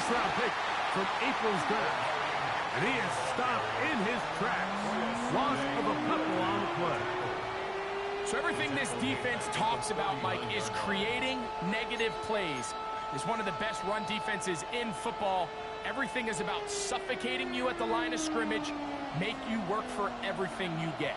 first-round pick from April's draft. And he is stopped in his tracks. Loss of a couple on the play. So everything this defense talks about, Mike, is creating negative plays. It's one of the best run defenses in football. Everything is about suffocating you at the line of scrimmage, make you work for everything you get.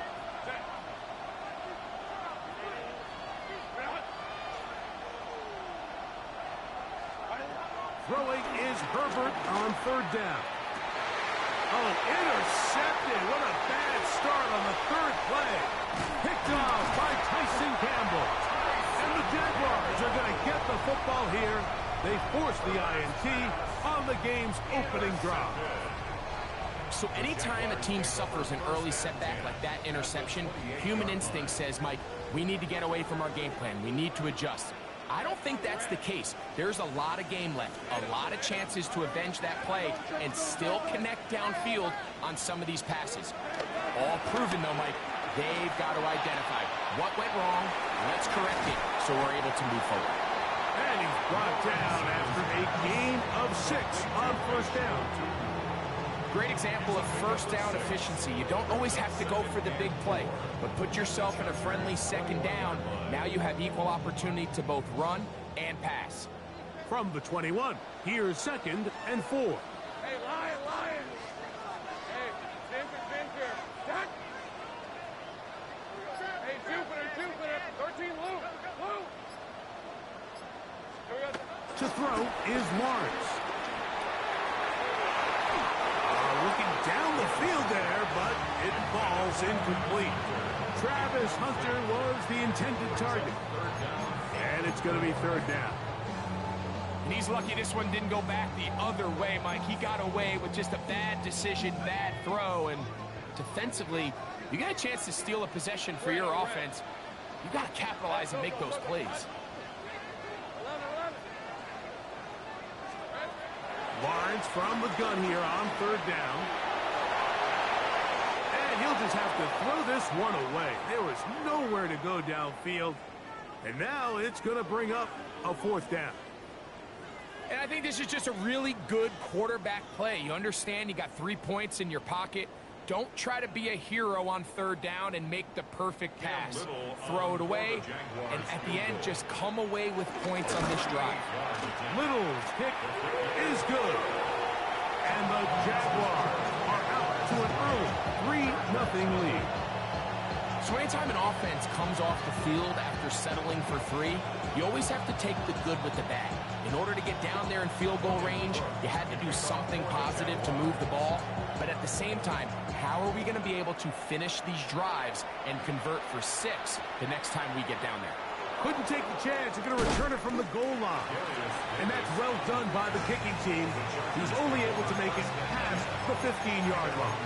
Throwing is Herbert on third down. Oh, intercepted. What a bad start on the third play. Picked off by Tyson Campbell. And the Jaguars are going to get the football here. They force the INT on the game's opening drive. So anytime a team suffers an early setback like that interception, human instinct says, Mike, we need to get away from our game plan. We need to adjust. I don't think that's the case. There's a lot of game left, a lot of chances to avenge that play and still connect downfield on some of these passes. All proven, though, Mike, they've got to identify what went wrong, let's correct it so we're able to move forward. And he's brought down after a gain of 6 on first down. Great example of first down efficiency. You don't always have to go for the big play, but put yourself in a friendly second down. Now you have equal opportunity to both run and pass. From the 21, here's 2nd and 4. Hey, Lion! Hey, Vince, Dad! Hey, Jupiter! 13, Lou! To throw is Lawrence. Looking down the field there, but it falls incomplete. Travis Hunter was the intended target. And it's going to be third down. And he's lucky this one didn't go back the other way, Mike. He got away with just a bad decision, bad throw. And defensively, you got a chance to steal a possession for your offense. You got to capitalize and make those plays. Lawrence from the gun here on third down. And he'll just have to throw this one away. There was nowhere to go downfield. And now it's going to bring up a fourth down. And I think this is just a really good quarterback play. You understand you got 3 points in your pocket. Don't try to be a hero on third down and make the perfect pass. Throw it away, and at the end, just come away with points on this drive. Little's kick is good. And the Jaguars are out to an early 3-0 lead. So anytime an offense comes off the field after settling for 3, you always have to take the good with the bad. In order to get down there in field goal range, you had to do something positive to move the ball. But at the same time, how are we going to be able to finish these drives and convert for 6 the next time we get down there? Couldn't take the chance. They're going to return it from the goal line. And that's well done by the kicking team. He's only able to make it past the 15-yard line.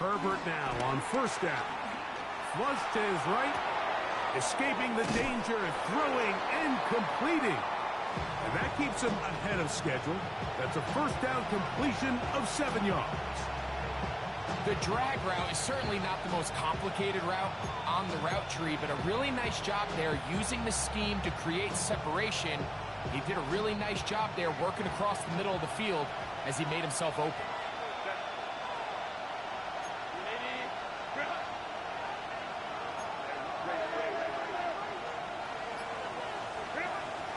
Herbert now on first down. Flush to his right. Escaping the danger, throwing and completing. And that keeps him ahead of schedule. That's a first down completion of 7 yards. The drag route is certainly not the most complicated route on the route tree, but a really nice job there using the scheme to create separation. He did a really nice job there working across the middle of the field as he made himself open.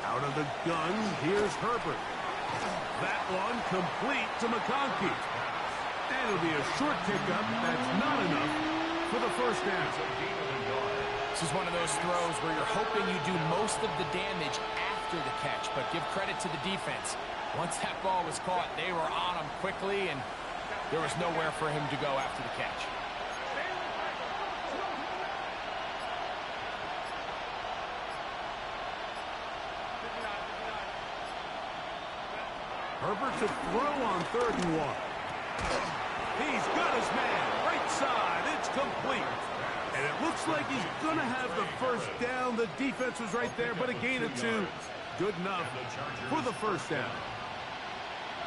Out of the gun, here's Herbert. That one complete to McConkey. And it'll be a short pickup. That's not enough for the first down. This is one of those throws where you're hoping you do most of the damage after the catch, but give credit to the defense. Once that ball was caught, they were on him quickly, and there was nowhere for him to go after the catch. Herbert to throw on 3rd and 1. He's got his man. Right side. It's complete. And it looks like he's going to have the first down. The defense was right there, but a gain of 2. Good enough for the first down.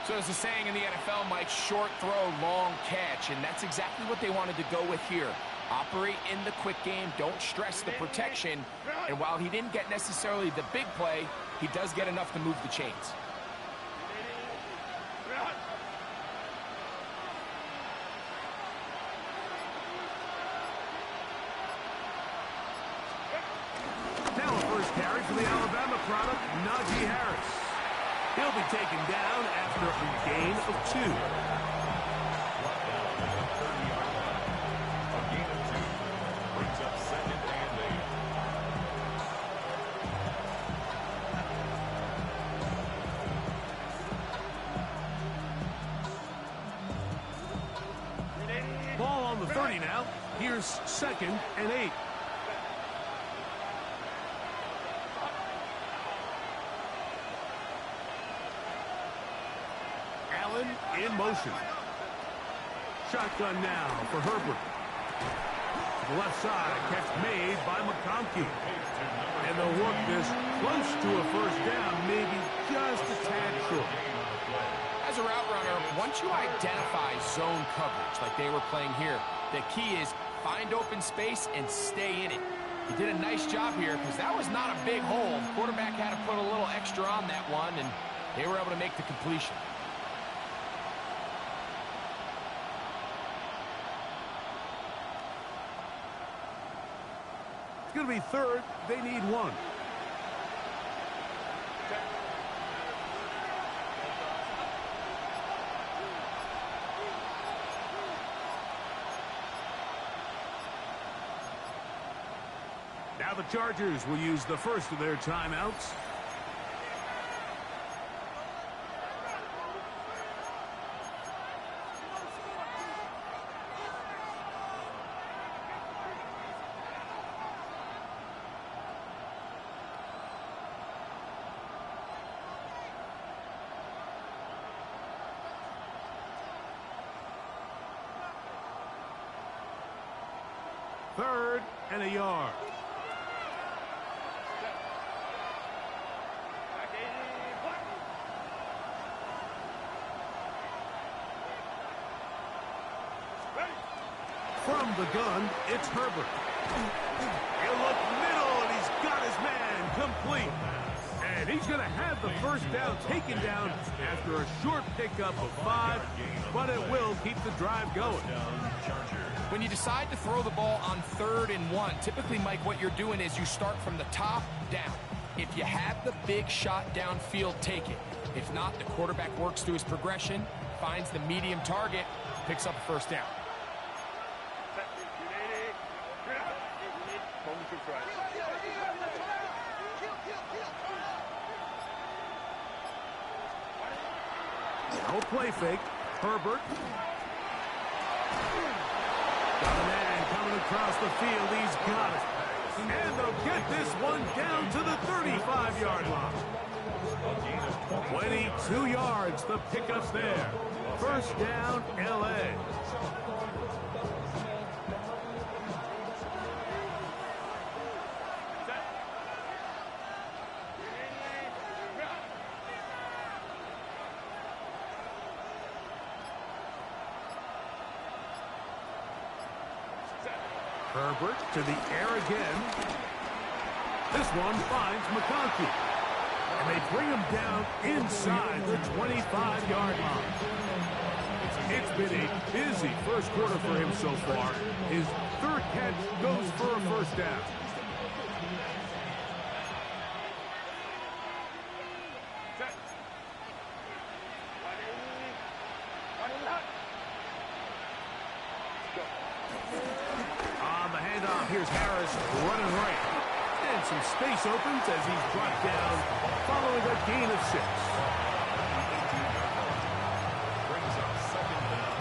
So there's a saying in the NFL, Mike, short throw, long catch, and that's exactly what they wanted to go with here. Operate in the quick game, don't stress the protection, and while he didn't get necessarily the big play, he does get enough to move the chains. Now a first carry for the Alabama product, Najee Harris. He'll be taken down after a gain of 2. Brings up 2nd and 8. Ball on the 30 now. Here's 2nd and 8. Allen in motion. Shotgun now for Herbert. To the left side, catch made by McConkey. And they'll work this close to a first down, maybe just a tad short. As a route runner, once you identify zone coverage like they were playing here, the key is find open space and stay in it. He did a nice job here because that was not a big hole. The quarterback had to put a little extra on that one, and they were able to make the completion. It's going to be 3rd. They need 1. Now the Chargers will use the first of their timeouts. Third and a yard. From the gun, it's Herbert. He'll look middle, and he's got his man complete. And he's going to have the first down taken down after a short pickup of 5, but it will keep the drive going. When you decide to throw the ball on 3rd and 1, typically, Mike, what you're doing is you start from the top down. If you have the big shot downfield, take it. If not, the quarterback works through his progression, finds the medium target, picks up a first down. No play fake. Herbert. Got a man coming across the field. He's got it. And they'll get this one down to the 35-yard line. 22 yards, the pickup there. First down, L.A. Herbert to the air again. This one finds McConkey. And they bring him down inside the 25-yard line. It's been a busy first quarter for him so far. His 3rd catch goes for a first down. Here's Harris running right. And some space opens as he's brought down following a gain of 6. brings up 2nd down.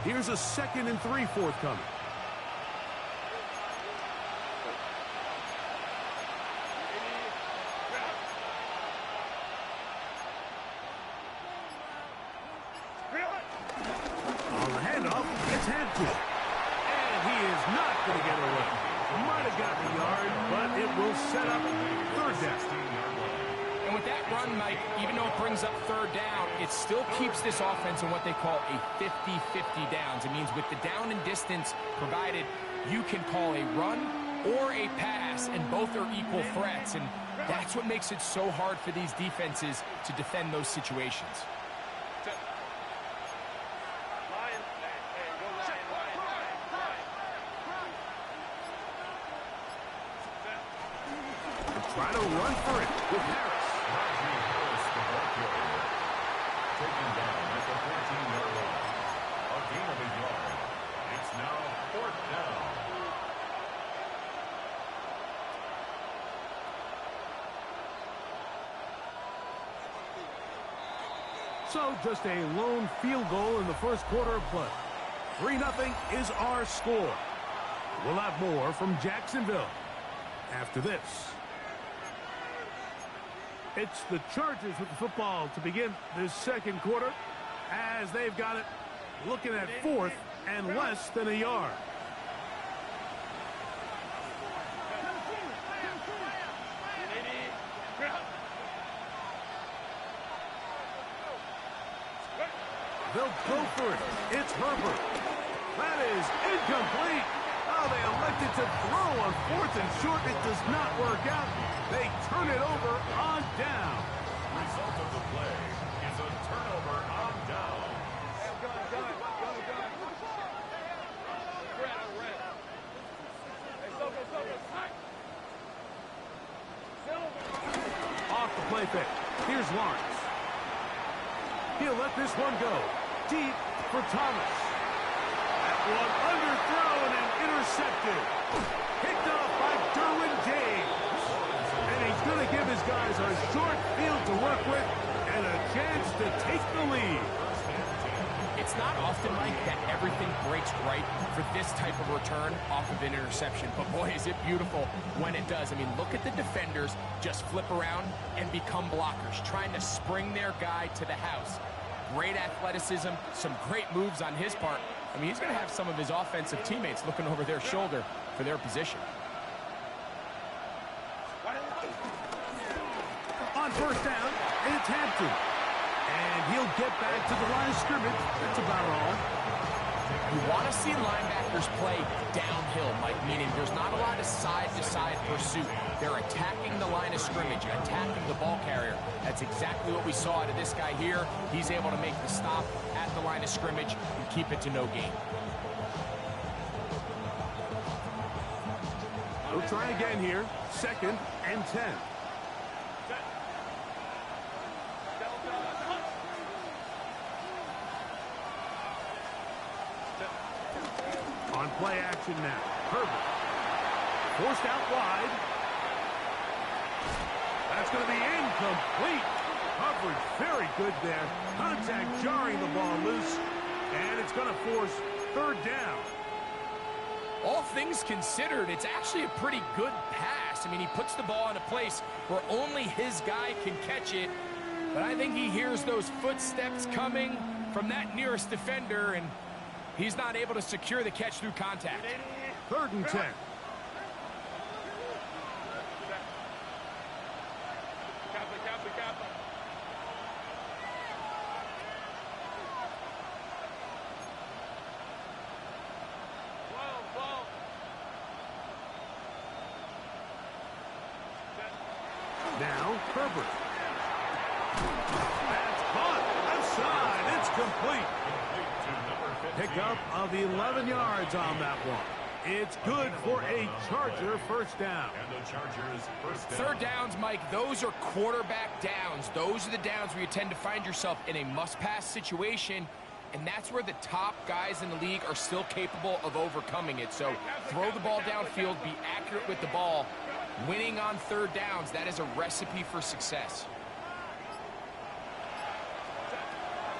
Here's a 2nd and 3 forthcoming. intercepted. And he is not going to get away. Might have gotten a yard, but it will set up third down. And with that run, Mike, even though it brings up third down, it still keeps this offense in what they call a 50-50 downs. It means with the down and distance provided, you can call a run or a pass, and both are equal threats. And that's what makes it so hard for these defenses to defend those situations. Try to run for it with Harris. The ball carrier. Taken down at the 14-yard line. A gain of a yard. It's now fourth down. So just a lone field goal in the first quarter of play. 3-0 is our score. We'll have more from Jacksonville after this. It's the Chargers with the football to begin this second quarter as they've got it looking at fourth and less than a yard. They'll go for it. It's Herbert. That is incomplete. Oh, they elected to throw on fourth and short. It does not work out. They turn it over on down. Result of the play is a turnover on down. Off the play fake. Here's Lawrence. He'll let this one go. Deep for Thomas. That one underthrown and intercepted. Picked off by Derwin James. And he's going to give his guys a short field to work with and a chance to take the lead. It's not often, Mike, that everything breaks right for this type of return off of an interception. But boy, is it beautiful when it does. I mean, look at the defenders just flip around and become blockers, trying to spring their guy to the house. Great athleticism, some great moves on his part. I mean, he's going to have some of his offensive teammates looking over their shoulder for their position. On first down, it's Hampton. And he'll get back to the line of scrimmage. That's about all. You want to see linebackers play downhill, Mike, meaning there's not a lot of side-to-side pursuit. They're attacking the line of scrimmage, attacking the ball carrier. That's exactly what we saw out of this guy here. He's able to make the stop at the line of scrimmage and keep it to no gain. We'll try again here. 2nd and 10. On play action now. Herbert. Forced out wide. That's going to be incomplete. Coverage very good there. Contact jarring the ball loose. And it's going to force third down. All things considered, it's actually a pretty good pass. I mean, he puts the ball in a place where only his guy can catch it. But I think he hears those footsteps coming from that nearest defender, and he's not able to secure the catch through contact. 3rd and 10. Now, Herbert. That's caught. Left side. It's complete. Pickup of 11 yards on that one. It's good for a Charger first down. And the Chargers first down. Third downs, Mike, those are quarterback downs. Those are the downs where you tend to find yourself in a must-pass situation, and that's where the top guys in the league are still capable of overcoming it. So throw the ball downfield, be accurate with the ball. Winning on third downs, that is a recipe for success.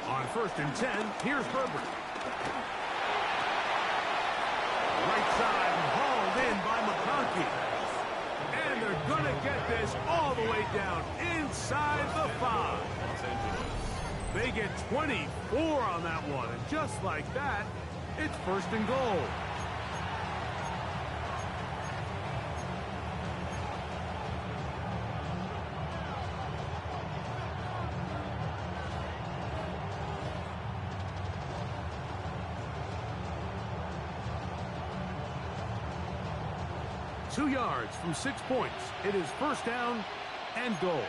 On 1st and 10, here's Herbert. Right side hauled in by McConkey. And they're going to get this all the way down inside the 5. They get 24 on that one. And just like that, It's first and goal. Two yards from 6 points. It is first down and goal.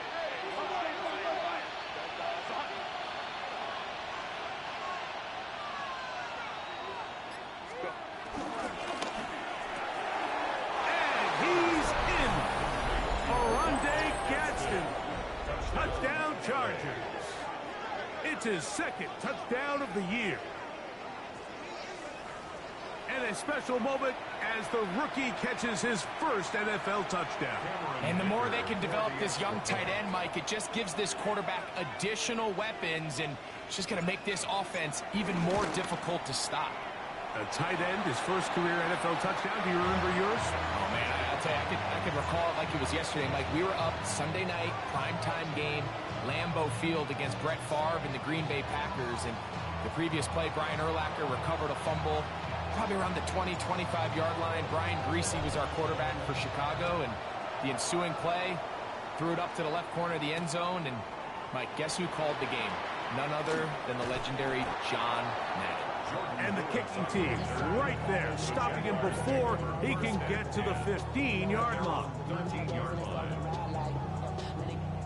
And he's in. Oronde Gadsden. Touchdown Chargers. It's his second touchdown of the year. And a special moment as the rookie catches his first NFL touchdown. And the more they can develop this young tight end, Mike, it just gives this quarterback additional weapons, and it's just going to make this offense even more difficult to stop. A tight end, his first career NFL touchdown. Do you remember yours? Oh, man, I'll tell you, I could recall it like it was yesterday. Mike, we were up Sunday night, primetime game, Lambeau Field against Brett Favre and the Green Bay Packers. And the previous play, Brian Urlacher recovered a fumble probably around the 20, 25-yard line. Brian Greasy was our quarterback for Chicago, and the ensuing play, threw it up to the left corner of the end zone, and Mike, guess who called the game? None other than the legendary John Madden. And the kicking team right there, stopping him before he can get to the 15-yard line. 13-yard line.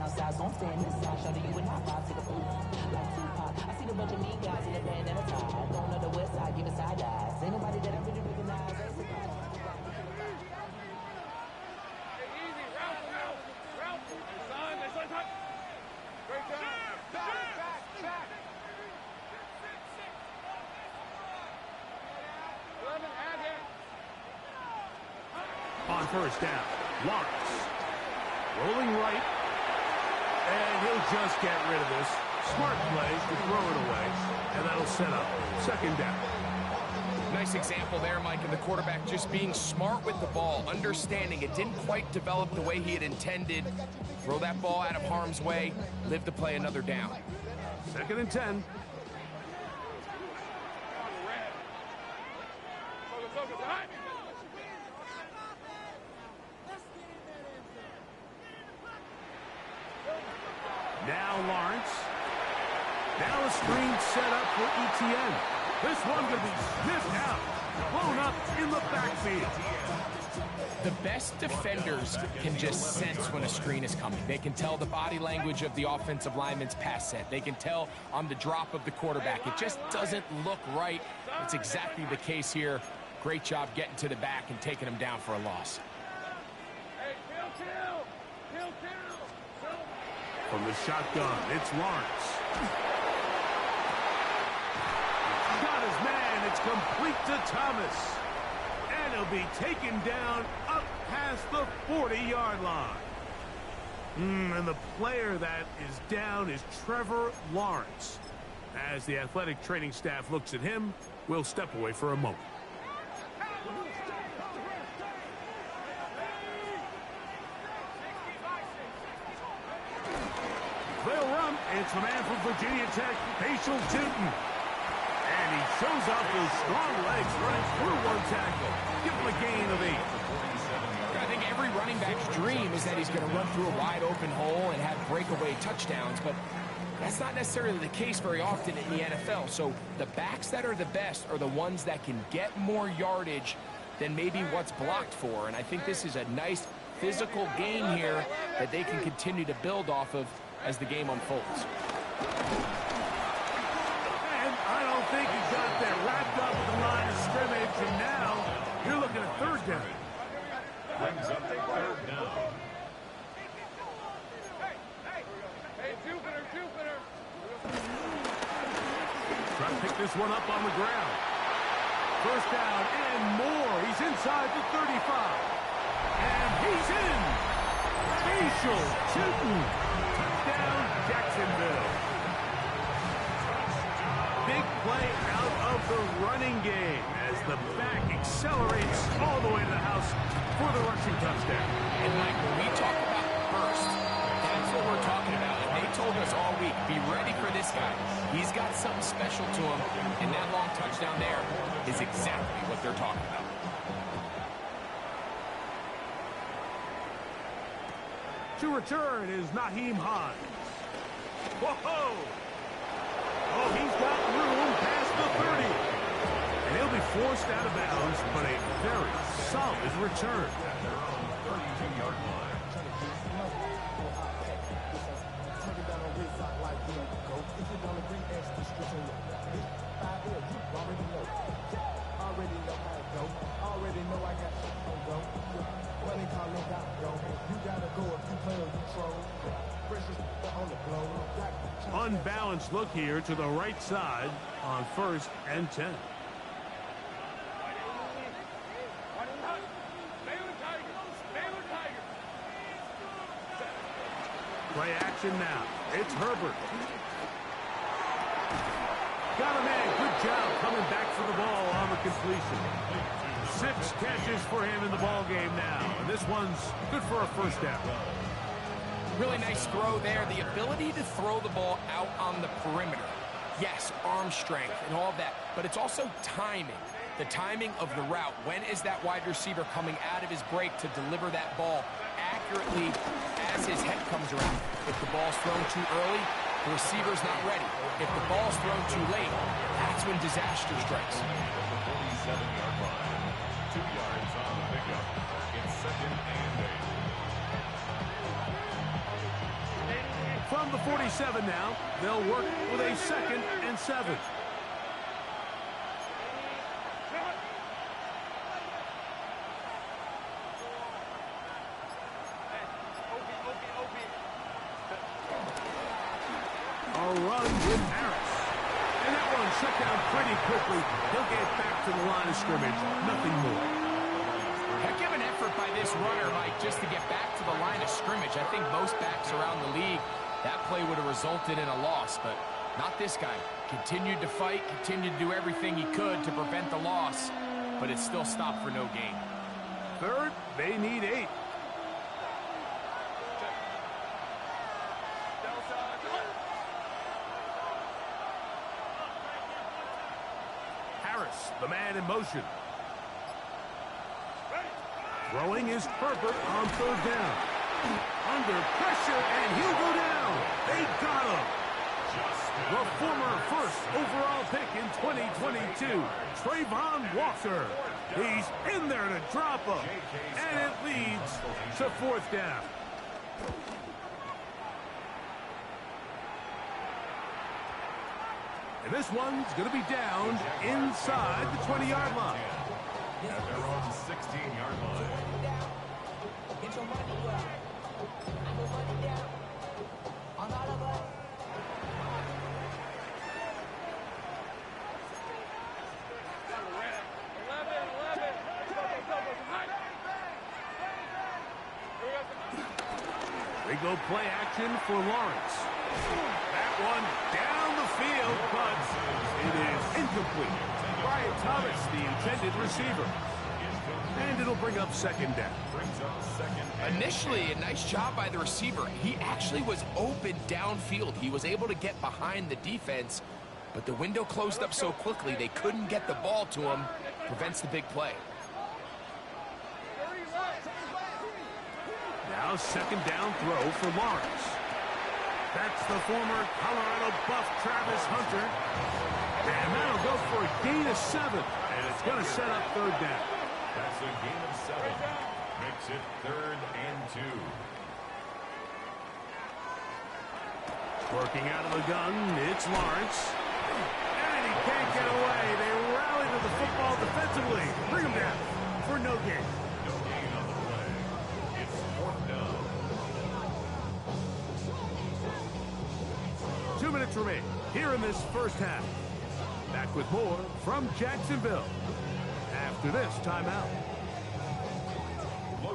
Outside, so I'm standing inside, show you and I pop, take a food like Tupac. I see the bunch of mean guys in a band and a tie. Don't know the west side, give it side eyes. Ain't nobody that I really recognize. Hey, easy, route them out. Route them. They son touch. Great job. Back. 11, add him. On first down, Lawrence. Rolling right. And he'll just get rid of this. Smart play to throw it away. And that'll set up second down. Nice example there, Mike, of the quarterback just being smart with the ball, understanding it didn't quite develop the way he had intended. Throw that ball out of harm's way, live to play another down. Second and 10. Focus, behind. Now Lawrence. Now a screen set up for Etienne. This one going to be sniffed out. Blown up in the backfield. The best defenders can just sense when a screen is coming. They can tell the body language of the offensive lineman's pass set. They can tell on the drop of the quarterback. It just doesn't look right. It's exactly the case here. Great job getting to the back and taking him down for a loss. Hey, kill. From the shotgun, it's Lawrence. Got his man. It's complete to Thomas. And he'll be taken down up past the 40-yard line. And the player that is down is Trevor Lawrence. As the athletic training staff looks at him, we'll step away for a moment. They'll run. It's the man from Virginia Tech, Facial Tootin. And he shows off those strong legs running through one tackle. Give him a gain of 8. I think every running back's dream is that he's going to run through a wide open hole and have breakaway touchdowns, but that's not necessarily the case very often in the NFL. So the backs that are the best are the ones that can get more yardage than maybe what's blocked for. And I think this is a nice physical game here that they can continue to build off of as the game unfolds. And I don't think he got that wrapped up at the line of scrimmage, and now you're looking at third down. Brings up third down. Hey, Jupiter. Trying to pick this one up on the ground. First down and more. He's inside the 35. And he's in. Facial Tootin. Touchdown, Jacksonville. Big play out of the running game as the back accelerates all the way to the house for the rushing touchdown. And Mike, when we talk about burst, that's what we're talking about. And they told us all week, be ready for this guy. He's got something special to him, and that long touchdown there is exactly what they're talking about. To return is Nyheim Hines. Whoa! Oh, he's got room past the 30. And he'll be forced out of bounds, but a very solid return. They're on the 32-yard line. Unbalanced look here to the right side on 1st and 10. Play action now. It's Herbert. Got him in. Good job coming back for the ball on the completion. 6 catches for him in the ball game now. And this one's good for a first down. Really nice throw there. The ability to throw the ball out on the perimeter. Yes, arm strength and all that, but it's also timing. The timing of the route. When is that wide receiver coming out of his break to deliver that ball accurately as his head comes around? If the ball's thrown too early, the receiver's not ready. If the ball's thrown too late, that's when disaster strikes. The 47-yard line. 2 yards on the pickup. It's 2nd and 8. From the 47 now, they'll work with a 2nd and 7. A run with Harris. And that one shut down pretty quickly. He'll get back to the line of scrimmage. Nothing more. Heck of an effort by this runner, Mike, just to get back to the line of scrimmage. I think most backs around the league, that play would have resulted in a loss, but not this guy. Continued to fight, continued to do everything he could to prevent the loss, but it still stopped for no gain. 3rd, they need 8. Harris, the man in motion. Throwing is Herbert on 3rd down. Under pressure, and he'll go down. They got him. The former 1st overall pick in 2022, Trayvon Walker. He's in there to drop him, and it leads to 4th down. And this one's going to be down inside the 20-yard line. At their own 16-yard line. Get your money up. I go money down. On all of us. They go play action for Lawrence. That one down the field, but it is incomplete. Brian Thomas, the intended receiver. And it'll bring up 2nd down. Initially, a nice job by the receiver. He actually was open downfield. He was able to get behind the defense, but the window closed up so quickly they couldn't get the ball to him. Prevents the big play. Now 2nd down throw for Lawrence. That's the former Colorado Buff Travis Hunter. And that'll go for a gain of 7. And it's going to set up 3rd down. That's a gain of 7. Makes it 3rd and 2. Working out of the gun, it's Lawrence. And he can't get away. They rally to the football defensively. Bring him down for no gain. No gain on the play. It's 4th down. 2 minutes remain here in this first half. Back with more from Jacksonville after this timeout.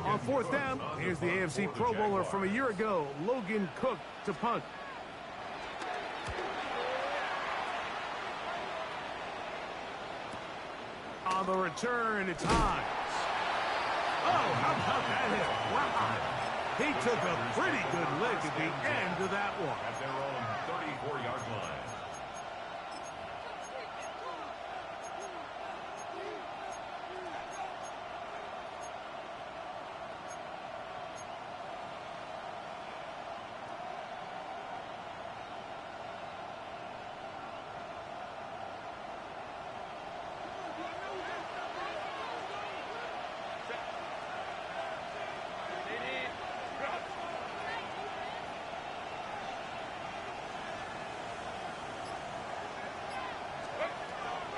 On 4th down, here's the AFC Pro Bowler from a year ago, Logan Cook, to punt. On the return, it's Hines. Oh, how about that hit? Wow. He took a pretty good lick at the end of that one. At their own 34-yard line.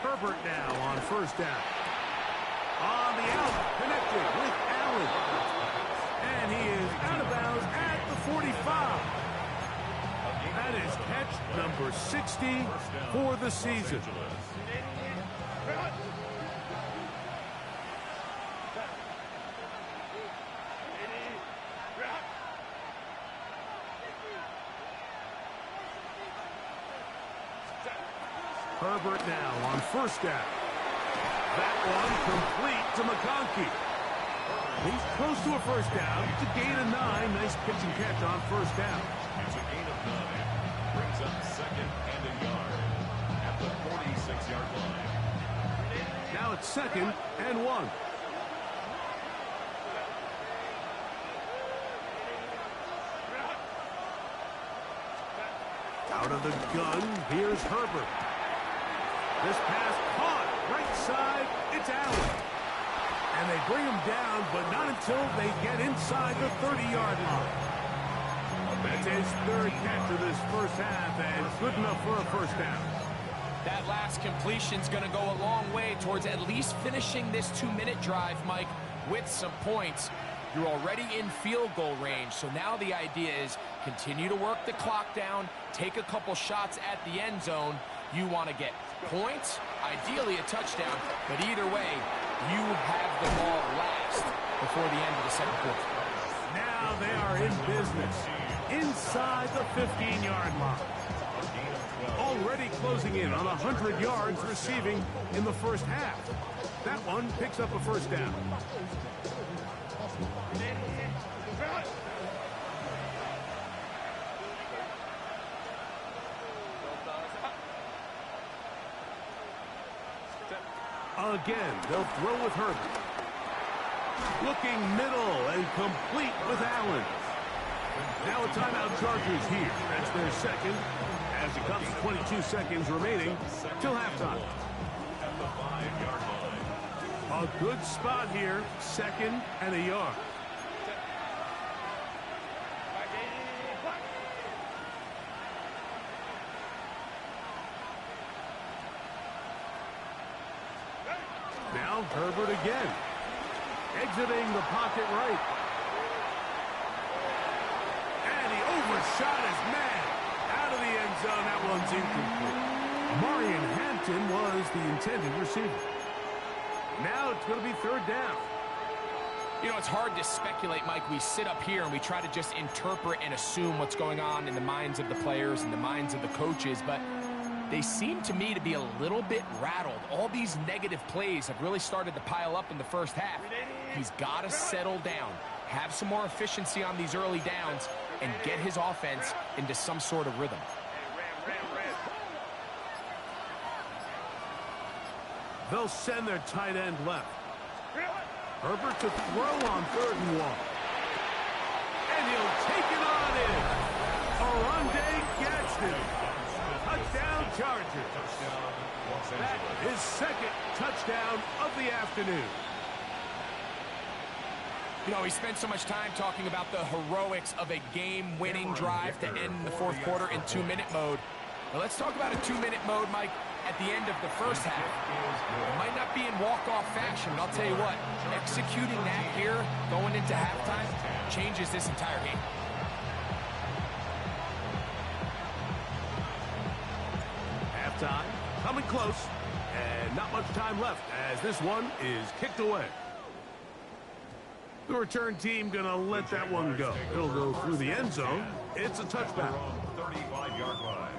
Herbert now on first down. On the out, connected with Allen. And he is out of bounds at the 45. That is catch number 60 for the season. Herbert now on first down. That one complete to McConkey. He's close to a first down. It's a gain of 9. Nice pitch and catch on first down. It's a gain of 9. Brings up second and a yard at the 46-yard line. Now it's second and 1. Out of the gun, here's Herbert. This pass caught right side. It's Allen. And they bring him down, but not until they get inside the 30-yard line. That's his third catch of this first half, and good enough for a first down. That last completion's going to go a long way towards at least finishing this 2-minute drive, Mike, with some points. You're already in field goal range, so now the idea is continue to work the clock down, take a couple shots at the end zone. You want to get points, ideally a touchdown, but either way, you have the ball last before the end of the second quarter. Now they are in business inside the 15-yard line. Already closing in on 100 yards receiving in the first half. That one picks up a first down. Again, they'll throw with Herbert. Looking middle and complete with Allen. Now a timeout Chargers here. That's their second as it comes to 22 seconds remaining till halftime. At the 5-yard line. A good spot here. Second and a yard. Now Herbert again. Exiting the pocket right. And he overshot his man. Out of the end zone. That one's incomplete. Marion Hampton was the intended receiver. Now it's going to be third down. You know, it's hard to speculate, Mike. We sit up here and we try to just interpret and assume what's going on in the minds of the players and the minds of the coaches, but they seem to me to be a little bit rattled. All these negative plays have really started to pile up in the first half. He's got to settle down, have some more efficiency on these early downs, and get his offense into some sort of rhythm. They'll send their tight end left. Herbert to throw on 3rd and 1. And he'll take it on in. Oronde Gadsden. Touchdown Chargers. That is second touchdown of the afternoon. You know, we spent so much time talking about the heroics of a game-winning drive to end the fourth quarter in 2-minute mode. Now let's talk about a 2-minute mode, Mike, at the end of the first half. It might not be in walk-off fashion, but I'll tell you what, executing that here, going into halftime, changes this entire game. Halftime, coming close, and not much time left as this one is kicked away. The return team gonna let that one go. It'll go through the end zone. It's a touchback. 35-yard line.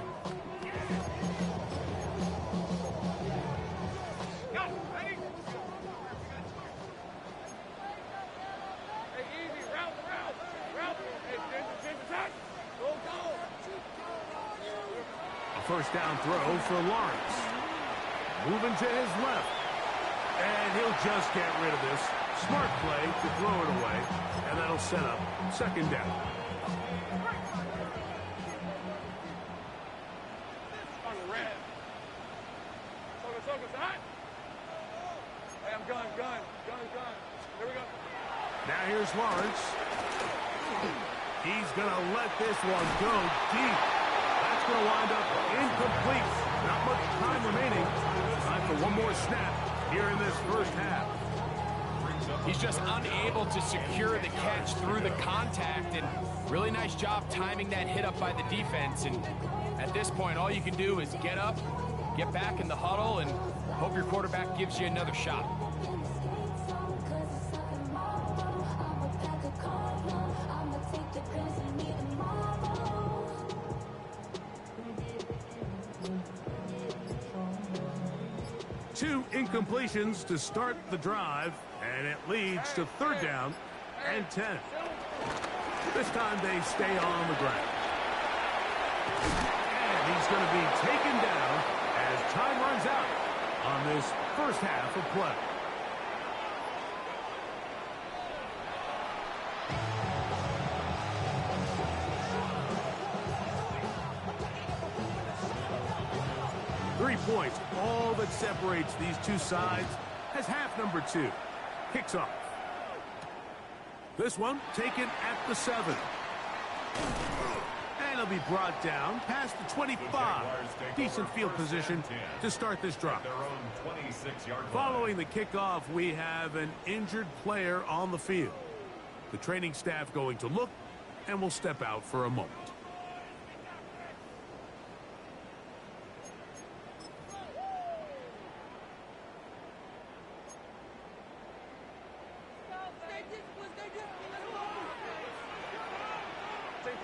first down throw for Lawrence. Moving to his left. And he'll just get rid of this. Smart play to throw it away. And that'll set up second down. On the red. Focus, hot. Hey, I'm gun. Here we go. Now here's Lawrence. He's going to let this one go deep. That's going to wind up incomplete. Not much time remaining. Time for one more snap here in this first half. He's just unable to secure the catch through the contact, and really nice job timing that hit up by the defense. And at this point, all you can do is get up, get back in the huddle, and hope your quarterback gives you another shot. Two incompletions to start the drive, and it leads to third down and 10. This time they stay on the ground. And he's going to be taken down as time runs out on this first half of play. Points, all that separates these two sides, as half number 2 kicks off. This one taken at the 7. And it'll be brought down past the 25. Decent field position to start this drive. Following the kickoff, we have an injured player on the field. The training staff going to look and will step out for a moment.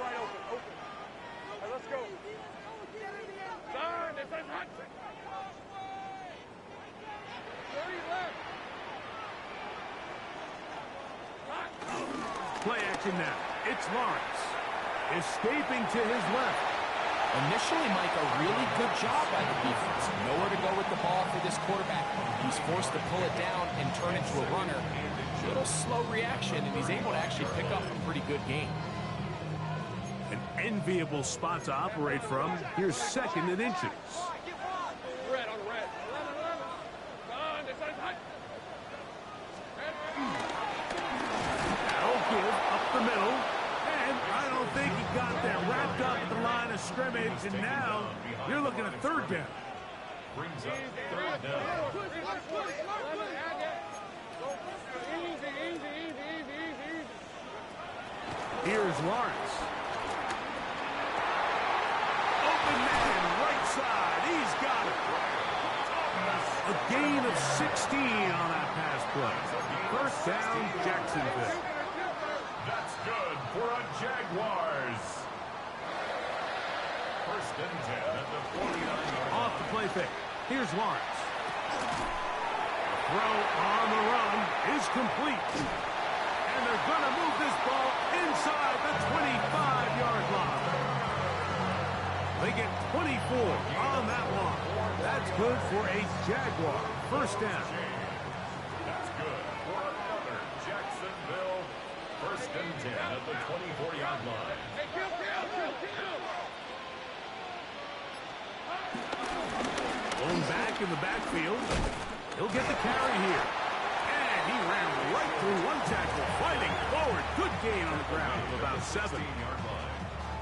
Right open. Hey, let's go. Son, it's a hot. 30 left. Play action now. It's Lawrence. Escaping to his left. Initially, Mike, a really good job by the defense. Nowhere to go with the ball for this quarterback. He's forced to pull it down and turn into a runner. A little slow reaction, and he's able to actually pick up a pretty good game. An enviable spot to operate from. Here's second and inches. Red on red. 11. Son, it's a hot. That'll give up the middle. And I don't think he got there. Wrapped up at the line of scrimmage. And now you're looking at third down. Brings up third down. Easy. Here's Lawrence. Open man, right side. He's got it. A gain of 16 on that pass play. First down, Jacksonville. That's good for a Jaguars. First and 10 at the 49-yard line. Off the play fake. Here's Lawrence. The throw on the run is complete. And they're going to move this ball inside the 25-yard line. They get 24 on that one. That's good for a Jaguar. First down. That's good for another Jacksonville. First and 10 at the 24-yard line. Hey, kill. Going back in the backfield. He'll get the carry here. And he ran right through one tackle, fighting forward. Good gain on the ground of about 7. 16-yard line.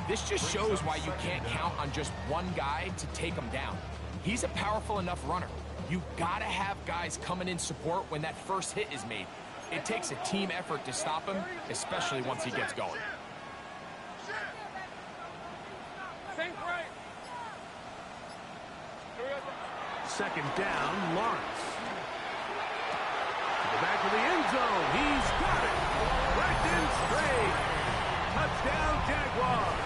This just shows why you can't count on just one guy to take him down. He's a powerful enough runner. You gotta have guys coming in support when that first hit is made. It takes a team effort to stop him, especially once he gets going. Think right. Second down, Lawrence. To the back of the end zone. He's got it. Right in straight. Touchdown, Jaguars.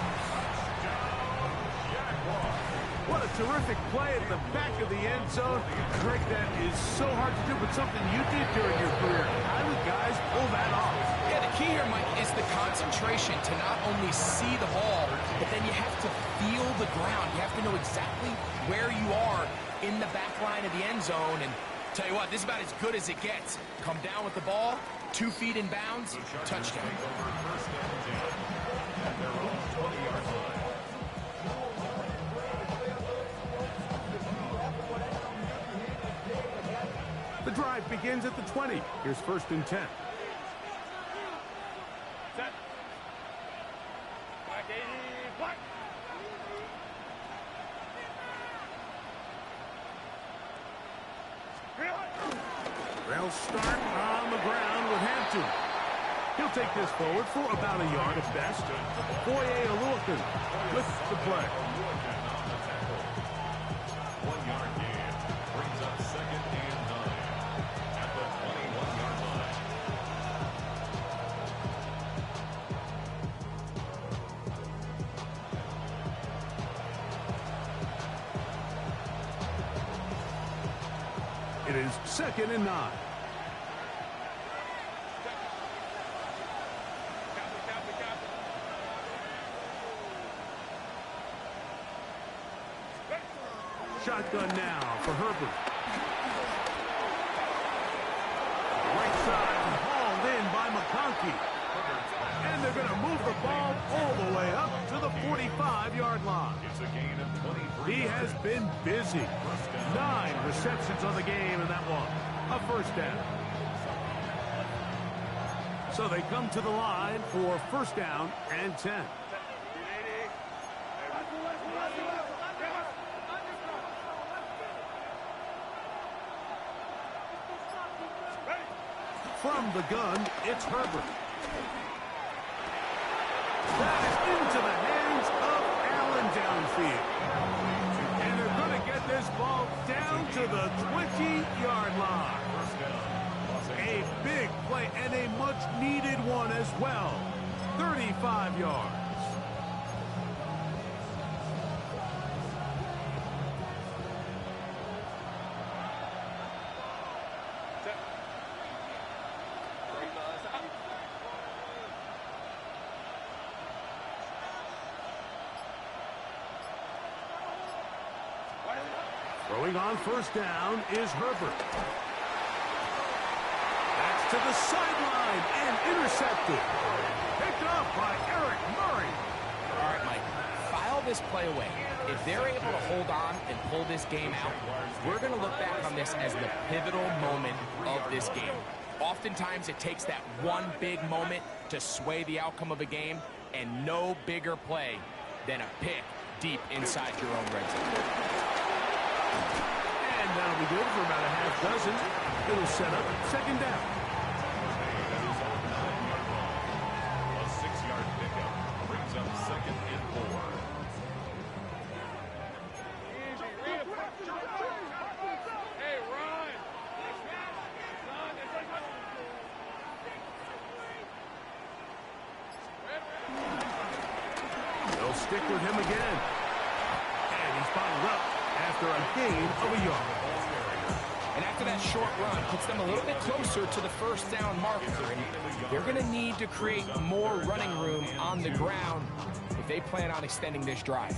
What a terrific play at the back of the end zone. Greg, that is so hard to do, but something you did during your career. How do guys pull that off? Yeah, the key here, Mike, is the contact concentration to not only see the ball, but then you have to feel the ground. You have to know exactly where you are in the back line of the end zone. And tell you what, this is about as good as it gets. Come down with the ball, 2 feet in bounds, touchdown. First down, 10 at their own 20-yard line. The drive begins at the 20. Here's 1st and 10. Set. Black 80, black. They'll start on the ground with Hampton. He'll take this forward for about a yard at best. Foye Oluokun with the play. 1 yard gain brings up 2nd and 9 at the 21-yard line. It is 2nd and 9. Shotgun now for Herbert. Right side hauled in by McConkey. And they're going to move the ball all the way up to the 45-yard line. It's a gain of 23. He has been busy. 9 receptions on the game, and that one, a 1st down. So they come to the line for 1st down and 10. From the gun, it's Herbert. That is into the hands of Allen downfield. And they're going to get this ball down to the 20-yard line. A big play and a much-needed one as well. 35 yards. Throwing on 1st down is Herbert. That's to the sideline and intercepted. Picked up by Eric Murray. All right, Mike, file this play away. If they're able to hold on and pull this game out, we're going to look back on this as the pivotal moment of this game. Oftentimes, it takes that one big moment to sway the outcome of a game, and no bigger play than a pick deep inside your own red zone. And that'll be good for about a half dozen. It'll set up 2nd down. A 6-yard pickup brings up 2nd and 4. Hey, run. They'll stick with him again. And he's bottled up after a gain of a yard. And after that short run, puts them a little bit closer to the 1st down marker. And they're going to need to create more running room on the ground if they plan on extending this drive.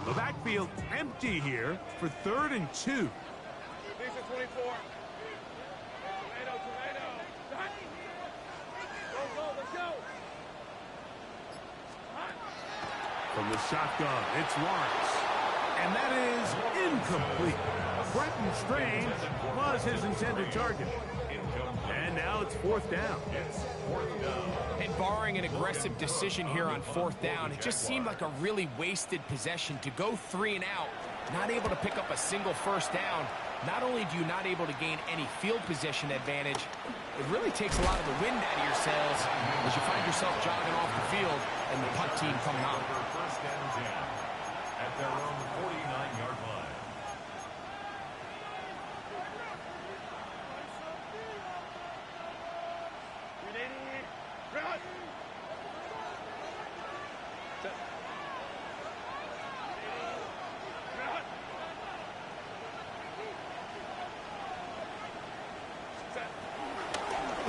The backfield empty here for 3rd and 2. Decent 24. Tomato. Go, let's go. From the shotgun, it's Lawrence. And that is incomplete. Brenton Strange was his intended target. And now it's 4th down. And barring an aggressive decision here on 4th down, it just seemed like a really wasted possession to go 3 and out, not able to pick up a single 1st down. Not only do you not able to gain any field position advantage, it really takes a lot of the wind out of your sails as you find yourself jogging off the field and the punt team coming on. 1st and 10 at their own 49-yard line.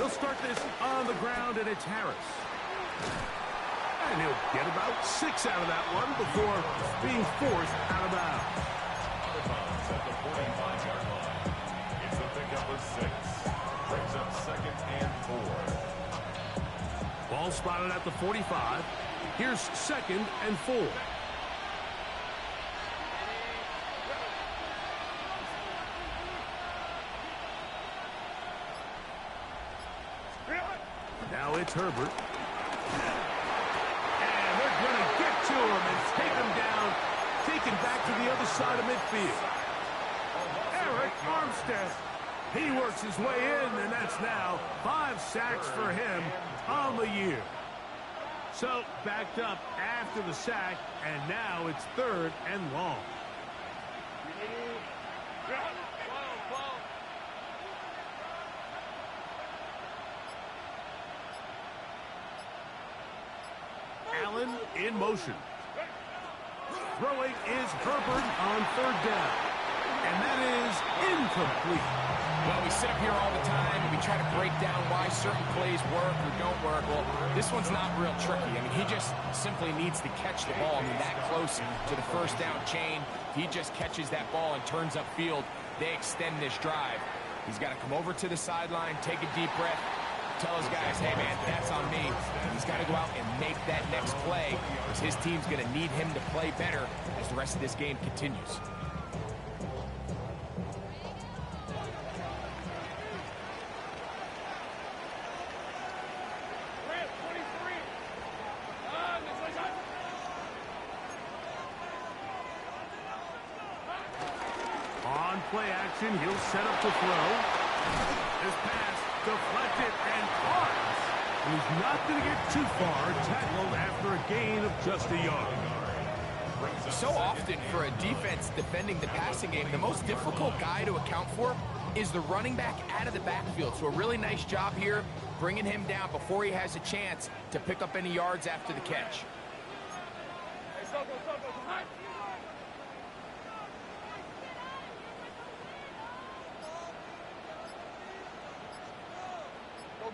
They'll start this on the ground, and it's Harris. And he'll get about 6 out of that one before being forced out of bounds. Out of bounds at the 45-yard line. It's a pickup of 6. Brings up 2nd and 4. Ball spotted at the 45. Here's 2nd and 4. Now it's Herbert. And they're going to get to him and take him down, taken back to the other side of midfield. Eric Armstead. He works his way in, and that's now 5 sacks for him on the year. So backed up after the sack, and now it's 3rd and long. Allen in motion. Throwing is Herbert on 3rd down. And that is incomplete. Well, we sit up here all the time and we try to break down why certain plays work or don't work. Well, this one's not real tricky. I mean, he just simply needs to catch the ball. I mean, that close to the 1st down chain. If he just catches that ball and turns upfield, they extend this drive. He's got to come over to the sideline, take a deep breath, tell his guys, hey, man, that's on me. He's got to go out and make that next play because his team's going to need him to play better as the rest of this game continues. On play action, he'll set up to throw. This pass deflected and caught. He's not going to get too far, tackled after a gain of just a yard. So often for a defense defending the passing game, the most difficult guy to account for is the running back out of the backfield. So a really nice job here, bringing him down before he has a chance to pick up any yards after the catch.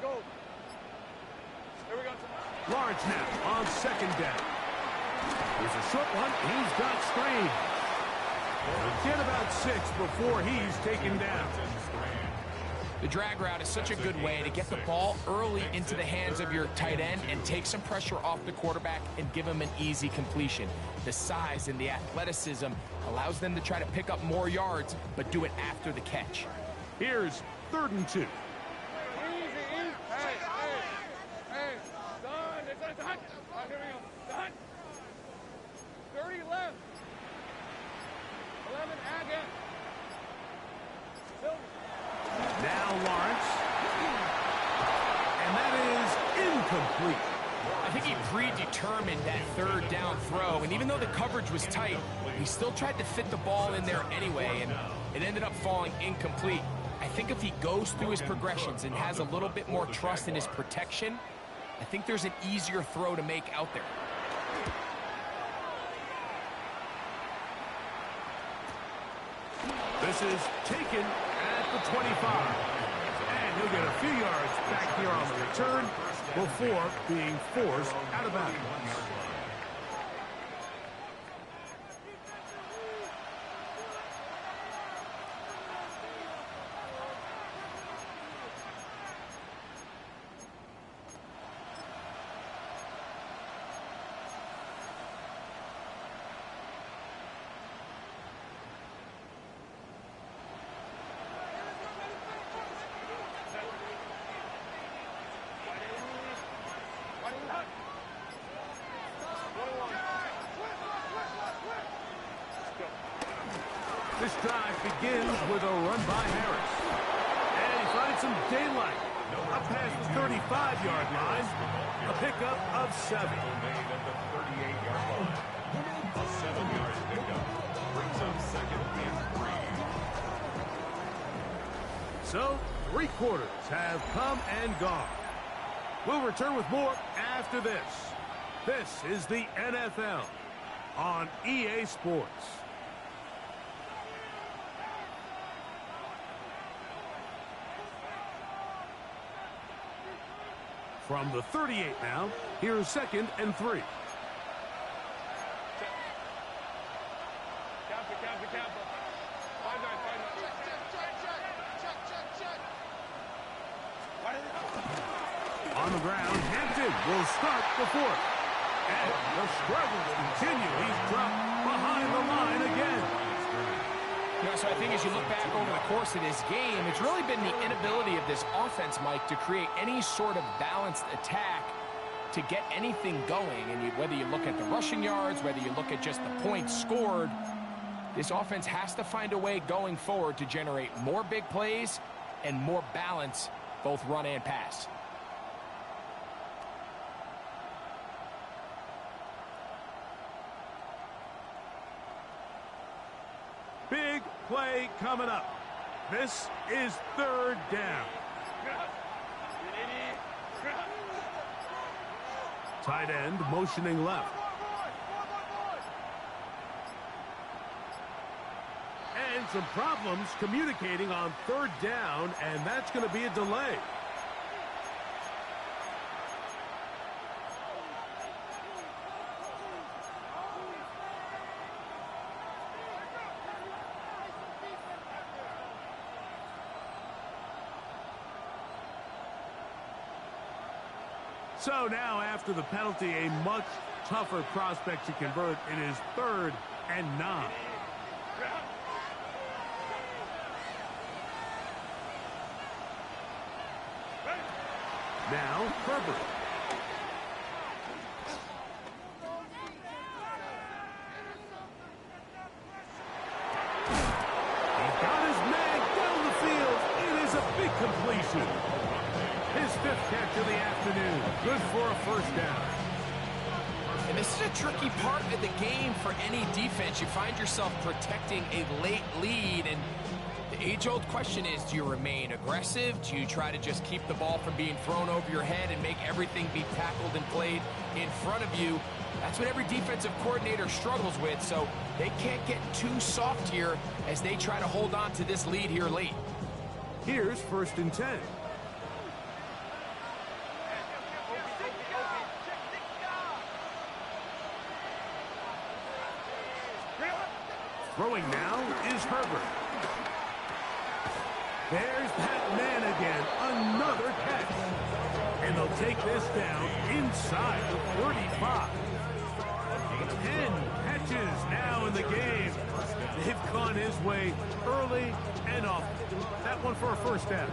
Go. Here we go. Lawrence now on 2nd down. Here's a short one. He's got screen. Get about 6 before he's taken down. The drag route is such a good way to get the ball early into the hands of your tight end and take some pressure off the quarterback and give him an easy completion. The size and the athleticism allows them to try to pick up more yards, but do it after the catch. Here's 3rd and 2. Hey, done. It's done. All right, here we go. Done. 30 left. 11 again. Now Lawrence. And that is incomplete. I think he predetermined that 3rd down throw, and even though the coverage was tight, he still tried to fit the ball in there anyway, and it ended up falling incomplete. I think if he goes through his progressions and has a little bit more trust in his protection, I think there's an easier throw to make out there. This is taken at the 25. And he'll get a few yards back here on the return before being forced out of bounds. This drive begins with a run by Harris. And he finds some daylight. Up past the 35-yard line. A pickup of 7. Made at the 38-yard line. A 7-yard pickup. Brings up 2nd and 3. So, 3 quarters have come and gone. We'll return with more after this. This is the NFL on EA Sports. From the 38 now, here's 2nd and 3. On the ground, Hampton will start the 4th. And the struggles continue. He's dropped behind the line again. So I think as you look back over the course of this game, it's really been the inability of this offense, Mike, to create any sort of balanced attack to get anything going. And whether you look at the rushing yards, whether you look at just the points scored, this offense has to find a way going forward to generate more big plays and more balance, both run and pass. Big play coming up. This is 3rd down. Tight end motioning left. And some problems communicating on 3rd down, and that's going to be a delay. So now, after the penalty, a much tougher prospect to convert. It is 3rd and 9. Now, Herbert. He's got his man down the field. It is a big completion. His 5th catch of the afternoon. Good for a 1st down. And this is a tricky part of the game for any defense. You find yourself protecting a late lead, and the age-old question is, do you remain aggressive? Do you try to just keep the ball from being thrown over your head and make everything be tackled and played in front of you? That's what every defensive coordinator struggles with, so they can't get too soft here as they try to hold on to this lead here late. Here's 1st and 10. Throwing now is Herbert. There's that man again. Another catch. And they'll take this down inside the 35. 10 catches now in the game. They've gone his way early and often. That one for a 1st down.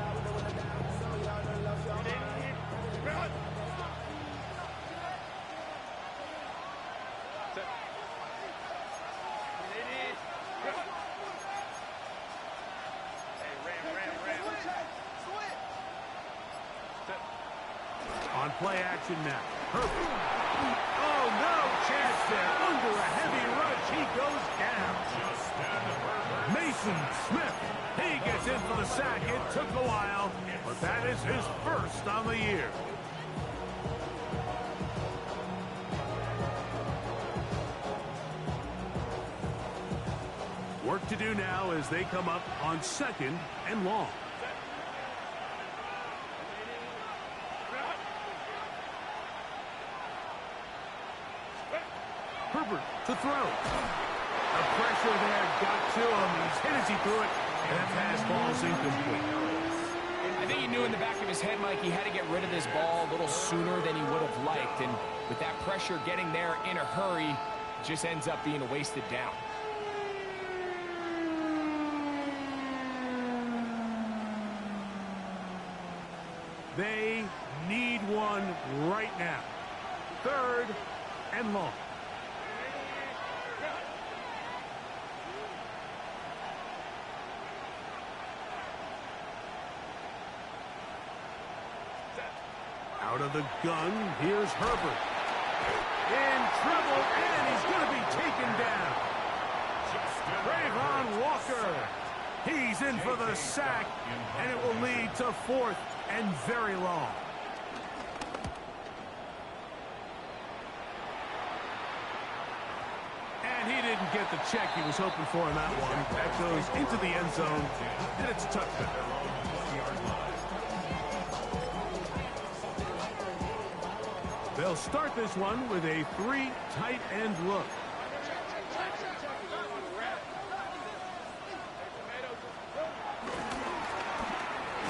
On play action now. Herbert. Oh, no chance there. Under a heavy rush, he goes down. Mason Smith. He gets in for the sack. It took a while, but that is his 1st on the year. Work to do now as they come up on 2nd and long. Herbert to throw. The pressure there got to him. He's hit as he threw it, and that pass ball's incomplete. I think he knew in the back of his head, Mike, he had to get rid of this ball a little sooner than he would have liked. And with that pressure getting there in a hurry, it just ends up being a wasted down. They need one right now. 3rd and long. Out of the gun, here's Herbert. In trouble, and he's going to be taken down. Trayvon Walker. He's in for the sack, and it will lead to 4th and very long. And he didn't get the check he was hoping for in that one. That goes into the end zone, and it's a touchdown. They'll start this one with a 3 tight end look.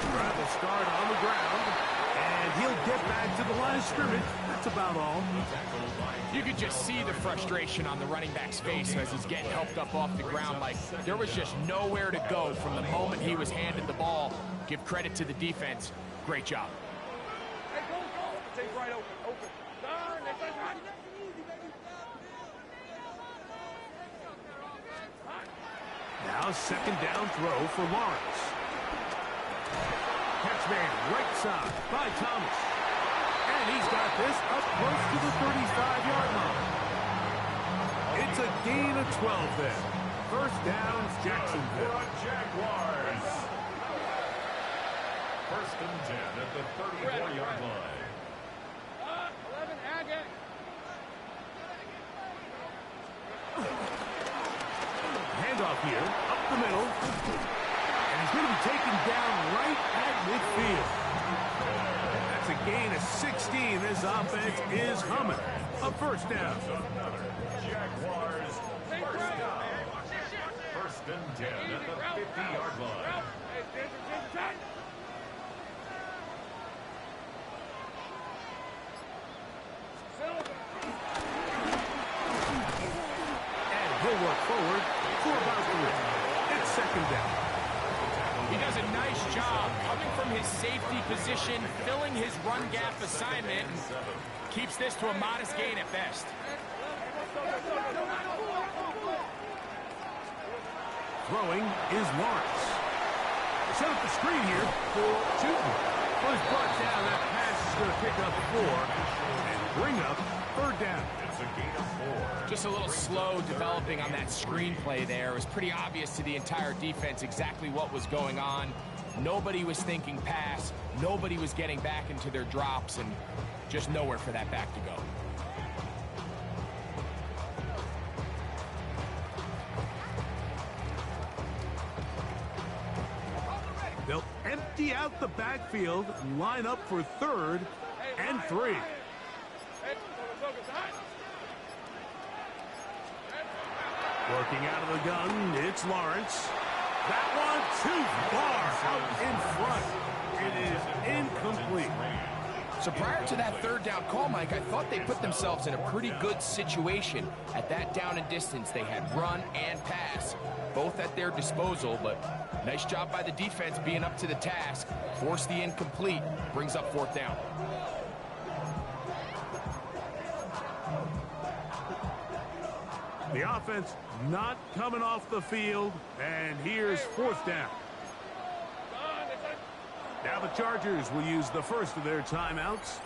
Try to start on the ground, and he'll get back to the line of scrimmage. That's about all. You could just see the frustration on the running back's face as he's getting helped up off the ground. Like, there was just nowhere to go from the moment he was handed the ball. Give credit to the defense. Great job. Hey, go. Take right open. Darn, that's hot. Now second down throw for Lawrence. Catch made right side by Thomas. And he's got this up close to the 35-yard line. It's a gain of 12 there. First down, Jacksonville. Jaguars. First and 10 at the 34-yard line. 11, Agate. Handoff here, up the middle. And he's going to be taken down right at midfield. That's a gain of 16. This offense is humming. A first down. Jaguars first down. First and 10 at the 50-yard line. Hey, Ginger, tight. And he'll work forward for about 3. It's second down. He does a nice job coming from his safety position, filling his run gap assignment, and keeps this to a modest gain at best. Throwing is Lawrence. Set up the screen here for Tootin. Well, he's brought down. That pass is going to pick up 4 and bring up third down. It's a gain of 4. Just a little slow developing on that screenplay there. It was pretty obvious to the entire defense exactly what was going on. Nobody was thinking pass. Nobody was getting back into their drops, and just nowhere for that back to go. They'll empty out the backfield, line up for third and 3. Working out of the gun, it's Lawrence. That one too far out in front. It is incomplete. So prior to that third down call, Mike, I thought they put themselves in a pretty good situation. At that down and distance, they had run and pass, both at their disposal, but nice job by the defense being up to the task. Force the incomplete, brings up fourth down. The offense not coming off the field, and here's fourth down. Now the Chargers will use the first of their timeouts.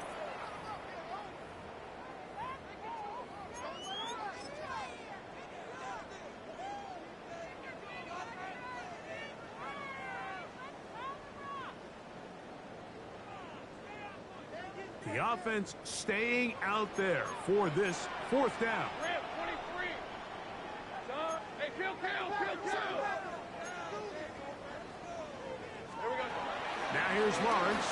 The offense staying out there for this fourth down. Now here's Lawrence.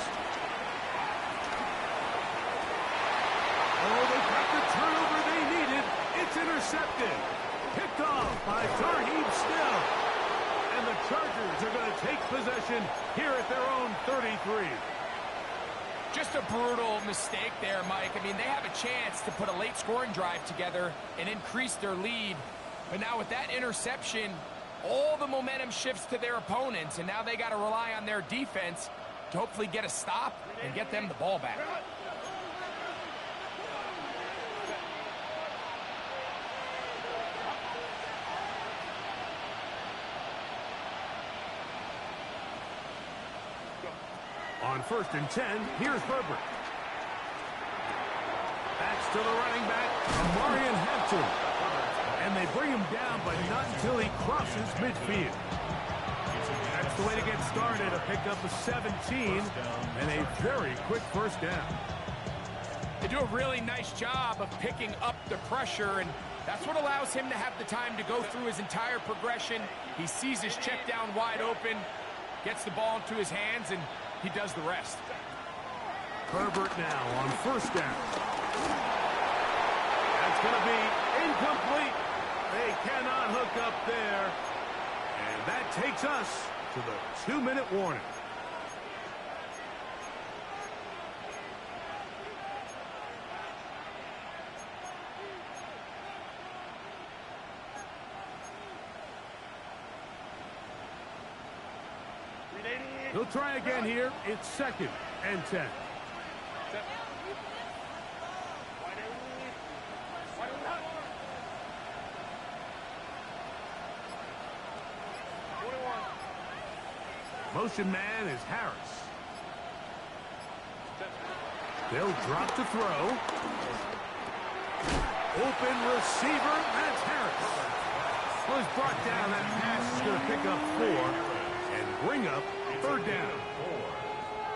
Oh, they got the turnover they needed. It's intercepted. Picked off by Tarheeb Still. And the Chargers are going to take possession here at their own 33. Just a brutal mistake there, Mike. I mean, they have a chance to put a late scoring drive together and increase their lead. But now with that interception, all the momentum shifts to their opponents, and now they got to rely on their defense to hopefully get a stop and get them the ball back. On first and 10, here's Herbert. That's to the running back, Amarian Hampton. And they bring him down, but not until he crosses midfield. That's the way to get started. A pickup of 17 and a very quick first down. They do a really nice job of picking up the pressure, and that's what allows him to have the time to go through his entire progression. He sees his check down wide open, gets the ball into his hands, and he does the rest. Herbert now on first down. That's going to be incomplete. They cannot hook up there. And that takes us to the 2-minute warning. They'll try again here. It's 2nd and 10. Motion man is Harris. They'll drop to throw. Open receiver. That's Harris. Was brought down. That pass is going to pick up 4 and bring up 3rd down.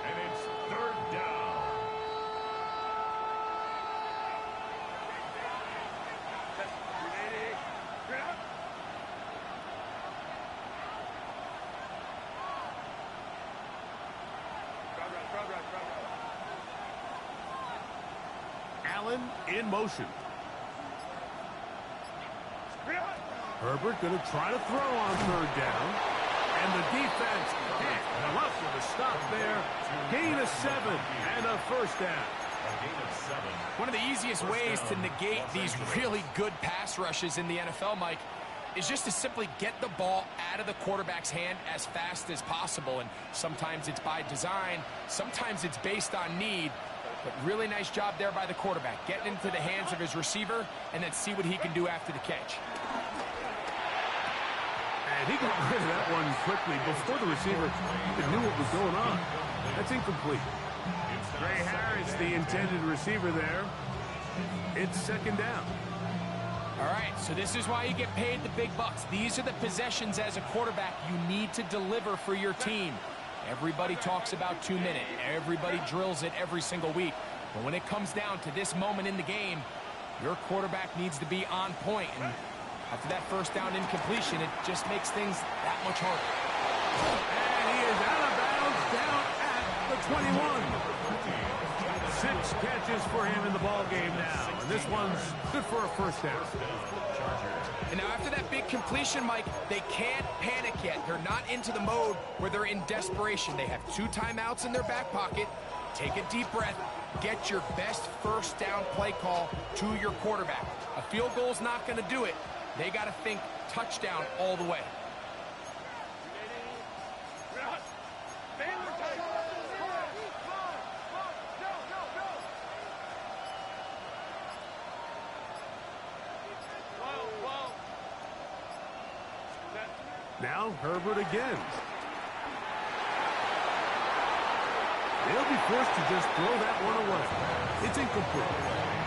And it's 3rd down. Allen in motion. Herbert going to try to throw on 3rd down. And the defense can't come up with a stop there. Gain of 7 and a 1st down. One of the easiest ways to negate these really good pass rushes in the NFL, Mike, is just to simply get the ball out of the quarterback's hand as fast as possible. And sometimes it's by design, sometimes it's based on need. But really nice job there by the quarterback, getting into the hands of his receiver and then see what he can do after the catch. And he got rid of that one quickly before the receiver even knew what was going on. That's incomplete. Trey Harris, the intended receiver there. It's 2nd down. All right, so this is why you get paid the big bucks. These are the possessions as a quarterback you need to deliver for your team. Everybody talks about 2-minute. Everybody drills it every single week. But when it comes down to this moment in the game, your quarterback needs to be on point. And after that 1st down incompletion, it just makes things that much harder. And he is out of bounds down at the 21. 6 catches for him in the ball game now. And this one's good for a 1st down. And now after that big completion, Mike, they can't panic yet. They're not into the mode where they're in desperation. They have 2 timeouts in their back pocket. Take a deep breath. Get your best 1st down play call to your quarterback. A field goal's not going to do it. They got to think touchdown all the way. Now Herbert again. They'll be forced to just throw that one away. It's incomplete.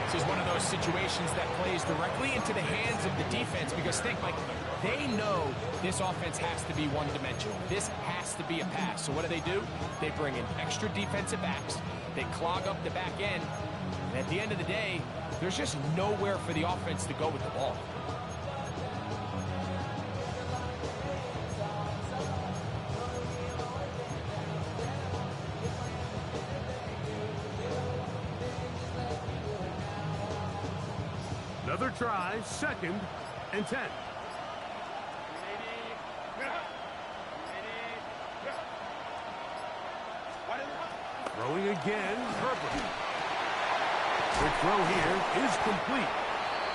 This is one of those situations that plays directly into the hands of the defense because think, Mike, they know this offense has to be one-dimensional. This has to be a pass. So what do? They bring in extra defensive backs. They clog up the back end. And at the end of the day, there's just nowhere for the offense to go with the ball. Another try, 2nd and 10. Throwing again, Herbert. The throw here is complete.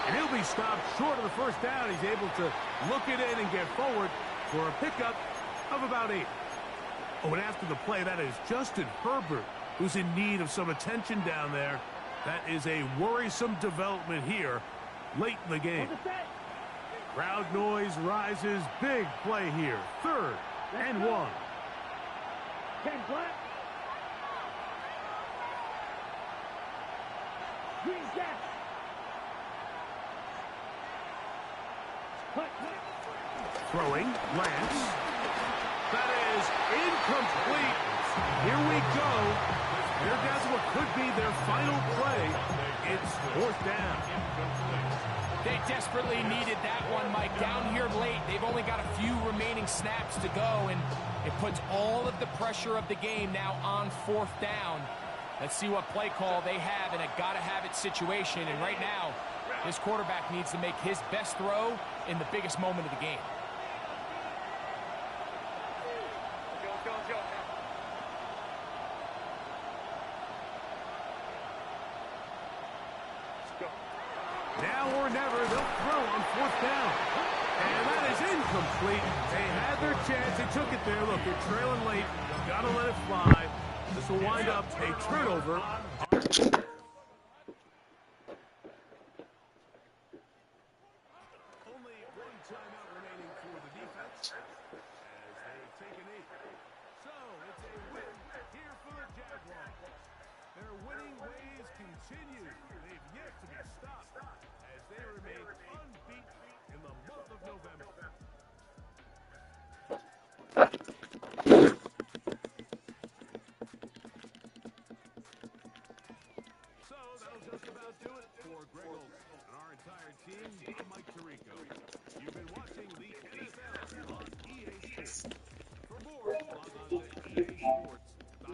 And he'll be stopped short of the 1st down. He's able to look it in and get forward for a pickup of about 8. Oh, and after the play, that is Justin Herbert, who's in need of some attention down there. That is a worrisome development here late in the game. Crowd noise rises. Big play here. 3rd and 1. Throwing, Lance. That is incomplete. Here we go. Here does what could be their final play. It's 4th down. They desperately needed that one, Mike. Down here late, they've only got a few remaining snaps to go, and it puts all of the pressure of the game now on 4th down. Let's see what play call they have in a gotta-have-it situation. And right now, this quarterback needs to make his best throw in the biggest moment of the game. Now or never, they'll throw on 4th down. And that is incomplete. They had their chance. They took it there. Look, they're trailing late. Got to let it fly. This will wind up a turnover. Only one timeout remaining for the defense as they take a knee. So it's a win here for the Jaguars. Their winning ways continue. They've yet to be stopped as they remain unbeaten in the month of November. So that'll just about do it for Greg Olsen and our entire team. I'm Mike Tirico. You've been watching the NFL on EA Sports. For more, log on to EA Sports.